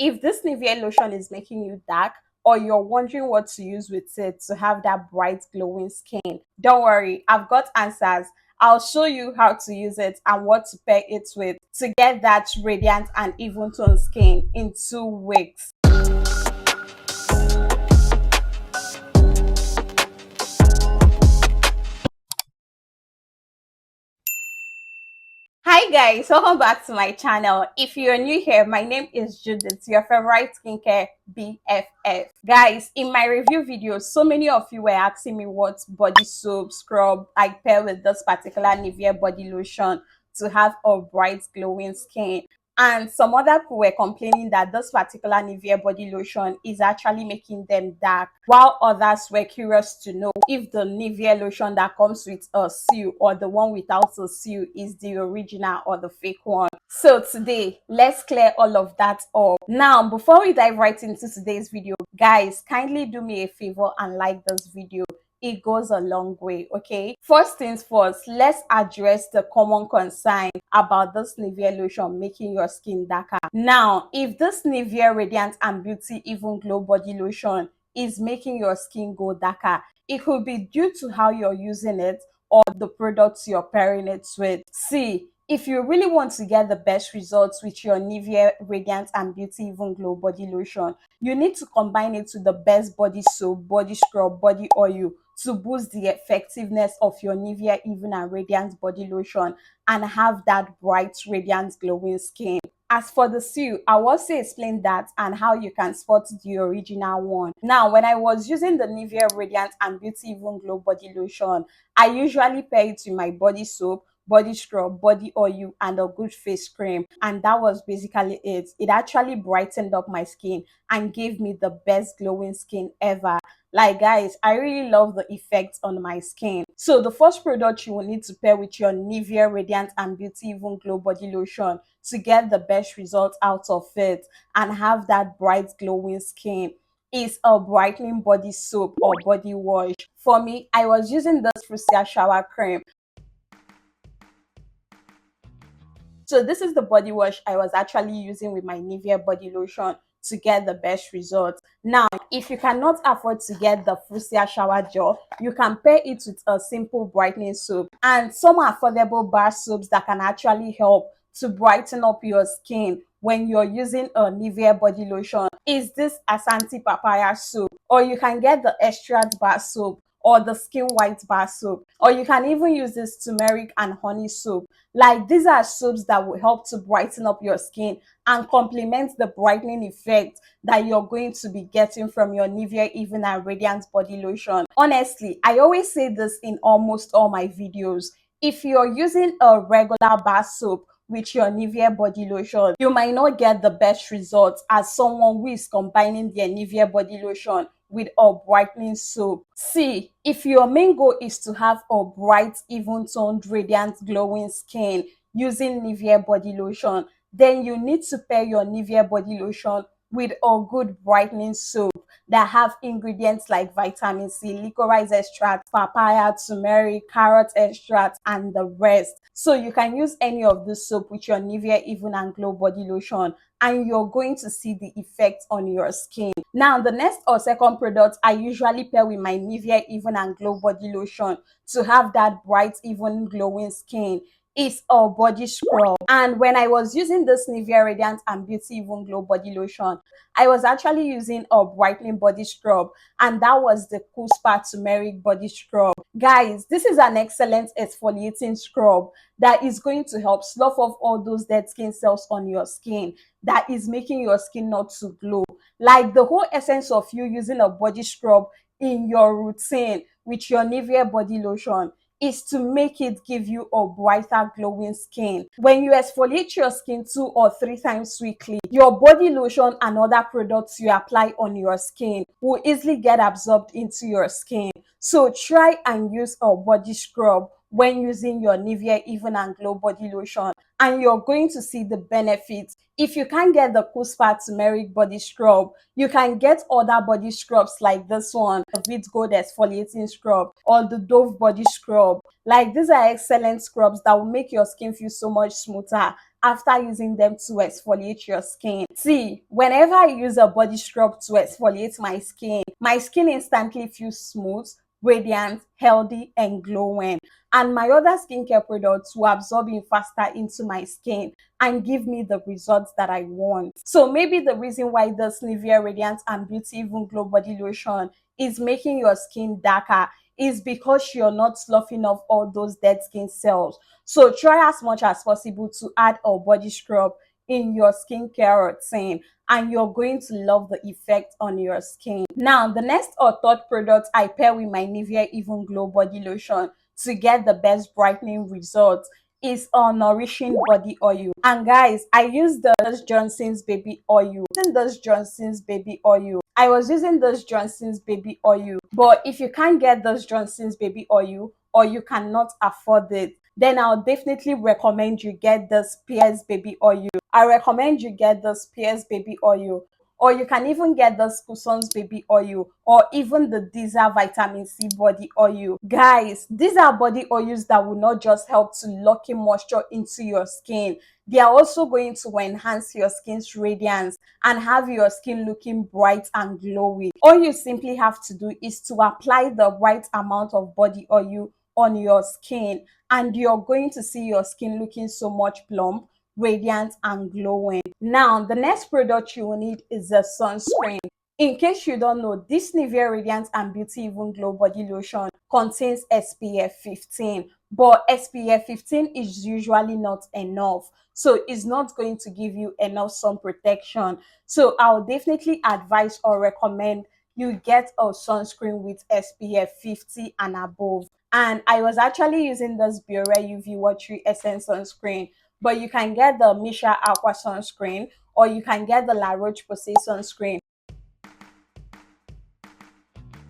if this Nivea lotion is making you dark, or you're wondering what to use with it to have that bright glowing skin, don't worry, I've got answers. I'll show you how to use it and what to pair it with to get that radiant and even tone skin in 2 weeks. Hi guys, welcome back to my channel. If you're new here, my name is Judith, your favorite skincare BFF. Guys, in my review video, so many of you were asking me what body soap, scrub I pair with this particular Nivea body lotion to have a bright glowing skin. And some other people were complaining that this particular Nivea body lotion is actually making them dark, while others were curious to know if the Nivea lotion that comes with a seal or the one without a seal is the original or the fake one. So today, let's clear all of that up. Now, before we dive right into today's video, guys, kindly do me a favor and like this video. It goes a long way, okay? First things first, let's address the common concern about this Nivea lotion making your skin darker. Now, if this Nivea Radiant and Beauty Even Glow body lotion is making your skin go darker, it could be due to how you're using it or the products you're pairing it with. See, if you really want to get the best results with your Nivea Radiant and Beauty Even Glow body lotion, you need to combine it with the best body soap, body scrub, body oil to boost the effectiveness of your Nivea Even and Radiant body lotion and have that bright, radiant, glowing skin. As for the seal, I will also explain that and how you can spot the original one. Now, when I was using the Nivea Radiant and Beauty Even Glow body lotion, I usually pair it with my body soap, body scrub, body oil, and a good face cream. And that was basically it. It actually brightened up my skin and gave me the best glowing skin ever. Like guys, I really love the effect on my skin. So the first product you will need to pair with your Nivea Radiant and Beauty Even Glow body lotion to get the best result out of it and have that bright glowing skin is a brightening body soap or body wash. For me, I was using this Fuchsia shower cream. So this is the body wash I was actually using with my Nivea body lotion to get the best results. Now, if you cannot afford to get the Fuchsia shower gel, you can pair it with a simple brightening soap and some affordable bar soaps that can actually help to brighten up your skin when you're using a Nivea body lotion. Is this Asante papaya soap, or you can get the extract bar soap or the skin white bar soap, or you can even use this turmeric and honey soap. Like, these are soaps that will help to brighten up your skin and complement the brightening effect that you're going to be getting from your Nivea Even and Radiant body lotion. Honestly, I always say this in almost all my videos. If you're using a regular bar soap with your Nivea body lotion, you might not get the best results as someone who is combining their Nivea body lotion with a brightening soap. See, if your main goal is to have a bright, even-toned, radiant, glowing skin using Nivea body lotion, then you need to pair your Nivea body lotion with a good brightening soap that have ingredients like vitamin C, licorice extract, papaya, turmeric, carrot extract, and the rest. So you can use any of this soap with your Nivea Even and Glow body lotion and you're going to see the effect on your skin. Now, the next or second product I usually pair with my Nivea Even and Glow body lotion to have that bright, even, glowing skin is a body scrub. And when I was using this Nivea Radiant and Beauty Even Glow body lotion, I was actually using a brightening body scrub, and that was the Cool Spa Turmeric body scrub. Guys, this is an excellent exfoliating scrub that is going to help slough off all those dead skin cells on your skin that is making your skin not to glow. Like, the whole essence of you using a body scrub in your routine with your Nivea body lotion is to make it give you a brighter, glowing skin. When you exfoliate your skin 2 or 3 times weekly, your body lotion and other products you apply on your skin will easily get absorbed into your skin. So try and use a body scrub when using your Nivea Even and Glow body lotion, and you're going to see the benefits. If you can't get the Cool Spa turmeric body scrub, you can get other body scrubs like this one, the Vit Gold exfoliating scrub or the Dove body scrub. Like, these are excellent scrubs that will make your skin feel so much smoother after using them to exfoliate your skin. See, whenever I use a body scrub to exfoliate my skin instantly feels smooth, radiant, healthy, and glowing. And my other skincare products will absorb in faster into my skin and give me the results that I want. So maybe the reason why this Nivea Radiant and Beauty Even Glow body lotion is making your skin darker is because you're not sloughing off all those dead skin cells. So try as much as possible to add a body scrub in your skincare routine, and you're going to love the effect on your skin. Now, the next or third product I pair with my Nivea Even Glow body lotion to get the best brightening results is a nourishing body oil. And guys, I use the Johnson's baby oil. Using this Johnson's baby oil, I was using this Johnson's baby oil, but if you can't get this Johnson's baby oil or you cannot afford it, then I'll definitely recommend you get this Pears baby oil. I recommend you get this Pears baby oil, or you can even get the Cousins baby oil, or even the Diesel vitamin C body oil. Guys, these are body oils that will not just help to lock in moisture into your skin, they are also going to enhance your skin's radiance and have your skin looking bright and glowy. All you simply have to do is to apply the right amount of body oil on your skin, and you're going to see your skin looking so much plump, radiant, and glowing. Now, the next product you will need is a sunscreen. In case you don't know, this Nivea Radiant and Beauty Even Glow body lotion contains SPF 15, but SPF 15 is usually not enough. So it's not going to give you enough sun protection. So I'll definitely advise or recommend you get a sunscreen with SPF 50 and above. And I was actually using this Biore UV Watery Essence sunscreen, but you can get the Misha Aqua sunscreen, or you can get the La Roche-Posay sunscreen,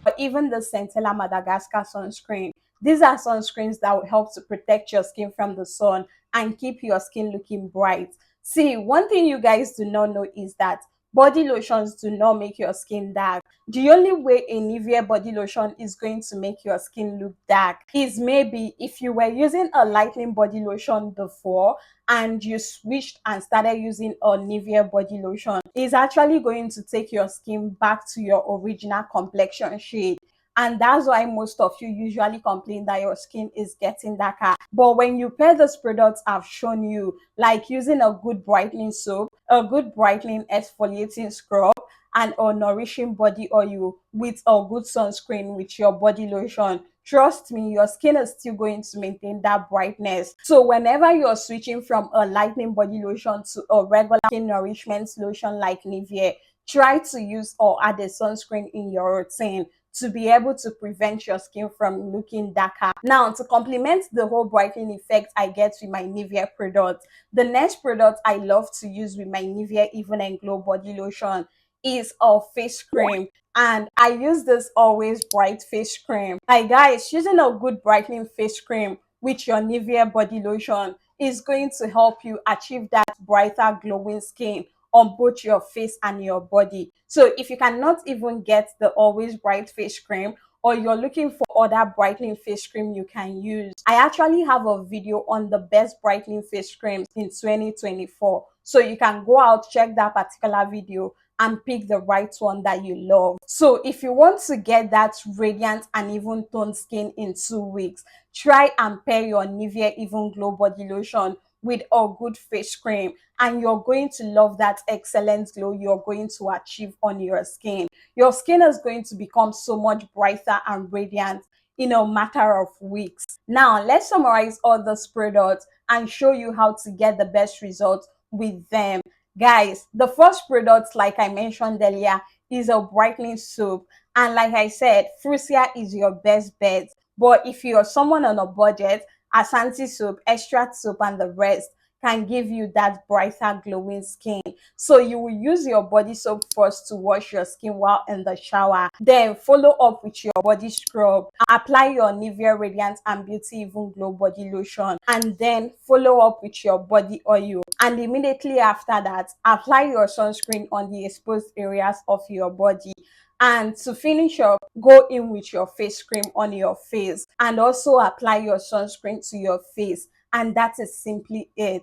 or even the Centella Madagascar sunscreen. These are sunscreens that will help to protect your skin from the sun and keep your skin looking bright. See, one thing you guys do not know is that body lotions do not make your skin dark. The only way a Nivea body lotion is going to make your skin look dark is maybe if you were using a lightening body lotion before and you switched and started using a Nivea body lotion, it's actually going to take your skin back to your original complexion shade. And that's why most of you usually complain that your skin is getting darker. But when you pair those products I've shown you, like using a good brightening soap, a good brightening exfoliating scrub, and a nourishing body oil with a good sunscreen with your body lotion, trust me, your skin is still going to maintain that brightness. So whenever you're switching from a lightening body lotion to a regular skin nourishment lotion like Nivea, try to use or add a sunscreen in your routine to be able to prevent your skin from looking darker. Now, to complement the whole brightening effect I get with my Nivea product, the next product I love to use with my Nivea Even and Glow body lotion is a face cream. And I use this Always Bright face cream. Like guys, using a good brightening face cream with your Nivea body lotion is going to help you achieve that brighter glowing skin on both your face and your body. So if you cannot even get the Always Bright face cream, or you're looking for other brightening face cream you can use, I actually have a video on the best brightening face creams in 2024. So you can go out, check that particular video, and pick the right one that you love. So if you want to get that radiant and even toned skin in 2 weeks, try and pair your Nivea Even Glow body lotion with a good face cream, and you're going to love that excellent glow you're going to achieve on your skin. Your skin is going to become so much brighter and radiant in a matter of weeks. Now, let's summarize all these products and show you how to get the best results with them. Guys, the first product, like I mentioned earlier, is a brightening soap. And like I said, Frusia is your best bet. But if you're someone on a budget, Ashanti soap, extract soap, and the rest can give you that brighter glowing skin. So you will use your body soap first to wash your skin while in the shower, then follow up with your body scrub, apply your Nivea Radiant and Beauty Even Glow body lotion, and then follow up with your body oil. And immediately after that, apply your sunscreen on the exposed areas of your body. And to finish up, go in with your face cream on your face and also apply your sunscreen to your face. And that is simply it.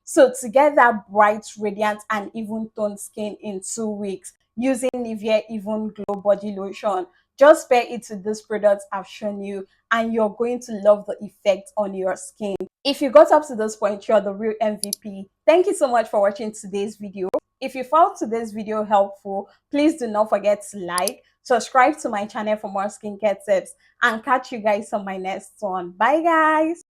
So to get that bright, radiant, and even toned skin in 2 weeks using Nivea Even Glow Body Lotion, just pair it to this product I've shown you and you're going to love the effect on your skin. If you got up to this point, you're the real MVP. Thank you so much for watching today's video. If you found today's video helpful, please do not forget to like, subscribe to my channel for more skincare tips, and catch you guys on my next one. Bye guys!